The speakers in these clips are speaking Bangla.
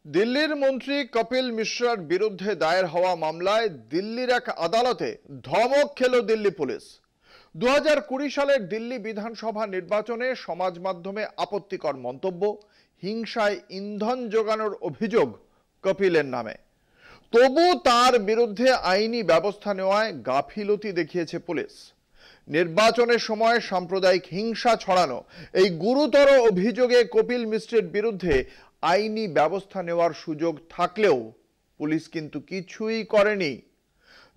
দিল্লির মন্ত্রী কপিল মিশ্রার বিরুদ্ধে দায়ের হওয়া মামলায় দিল্লির এক আদালতে ধমক খেল দিল্লি পুলিশ। 2020 সালের দিল্লি বিধানসভা নির্বাচনে সমাজ মাধ্যমে আপত্তিকর মন্তব্য, হিংসায় ইন্ধন যোগানোর অভিযোগ কপিলের নামে। তবু তার বিরুদ্ধে আইনি ব্যবস্থা নেওয়ায় গাফিলতি দেখিয়েছে পুলিশ। নির্বাচনের সময় সাম্প্রদায়িক হিংসা ছড়ানো এই গুরুতর অভিযোগে কপিল মিশ্রের বিরুদ্ধে আইনি ব্যবস্থা নেওয়ার সুযোগ থাকলেও পুলিশ কিন্তু কিছুই করেনি।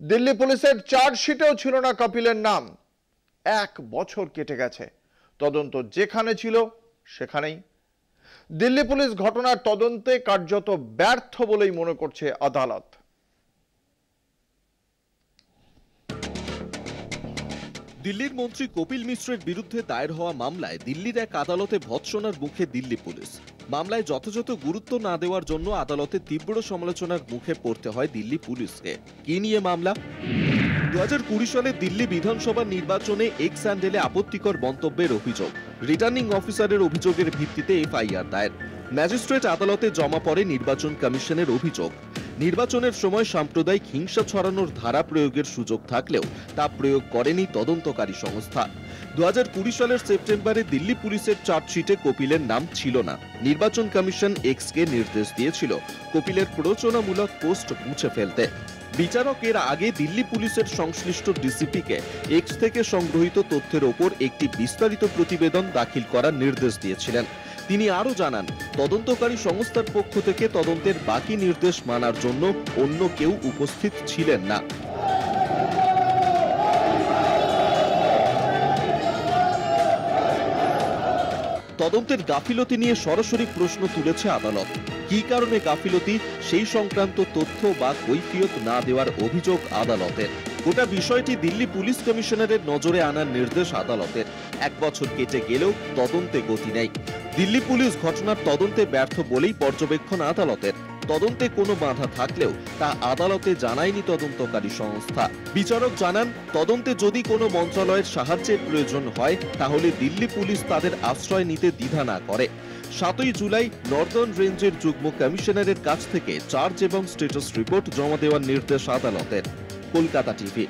দিল্লি পুলিশের চার্জশিটেও ছিল না কপিলের নাম। 1 বছর কেটে গেছে, তদন্ত যেখানে ছিল সেখানেই। দিল্লি পুলিশ ঘটনার তদন্তে কার্যত ব্যর্থ বলেই মনে করছে আদালত। দিল্লির মন্ত্রী কপিল মিশ্রের বিরুদ্ধে দায়ের হওয়া মামলায় দিল্লির এক আদালতে ভৎসনার মুখে দিল্লি পুলিশ। মামলায় যথাযথ গুরুত্ব না দেওয়ার জন্য আদালতে তীব্র সমালোচনার মুখে পড়তে হয় দিল্লি পুলিশকে। কি নিয়ে মামলা? 2020 সালে দিল্লি বিধানসভা নির্বাচনে এক্স স্যান্ডেলে আপত্তিকর মন্তব্যের অভিযোগ। রিটার্নিং অফিসারের অভিযোগের ভিত্তিতে এফআইআর দায়ের। ম্যাজিস্ট্রেট আদালতে জমা পড়ে নির্বাচন কমিশনের অভিযোগ। নির্বাচনের সময় সাম্প্রদায়িক হিংসা ছড়ানোর ধারা প্রয়োগের সুযোগ থাকলেও তা প্রয়োগ করেনি তদন্তকারী সংস্থা। 2020 সালের সেপ্টেম্বরে দিল্লি পুলিশের চার্জশিটে কপিলের নাম ছিল না। নির্বাচন কমিশন এক্সকে নির্দেশ দিয়েছিল কপিলের প্ররোচনামূলক পোস্ট মুছে ফেলতে। বিচারক এর আগে দিল্লি পুলিশের সংশ্লিষ্ট ডিসিপিকে এক্স থেকে সংগ্রহীত তথ্যের ওপর একটি বিস্তারিত প্রতিবেদন দাখিল করার নির্দেশ দিয়েছিলেন। তিনি আরও জানান, তদন্তকারী সংস্থার পক্ষ থেকে তদন্তের বাকি নির্দেশ মানার জন্য অন্য কেউ উপস্থিত ছিলেন না। তদন্তের গাফিলতি নিয়ে সরাসরি প্রশ্ন তুলেছে আদালত। কী কারণে গাফিলতি, সেই সংক্রান্ত তথ্য বা কৈফিয়ত না দেওয়ার অভিযোগ আদালতের। গোটা বিষয়টি দিল্লি পুলিশ কমিশনারের নজরে আনার নির্দেশ আদালতের। 1 বছর কেটে গেলেও তদন্তে গতি নেই। দিল্লি পুলিশ ঘটনার তদন্তে ব্যর্থ বলেই পর্যবেক্ষণ আদালতের। তদন্তে কোনো বাধা থাকলেও তা আদালতে জানায়নি তদন্তকারী সংস্থা। বিচারক জানান, তদন্তে যদি কোনো মন্ত্রণালয়ের সাহায্যের প্রয়োজন হয় তাহলে দিল্লি পুলিশ তাদের আশ্রয় নিতে দ্বিধা না করে। 7ই জুলাই নর্দার্ন রেঞ্জের যুগ্ম কমিশনারের কাছ থেকে চার্জ এবং স্ট্যাটাস রিপোর্ট জমা দেওয়ার নির্দেশ আদালতের। কলকাতা টিভি।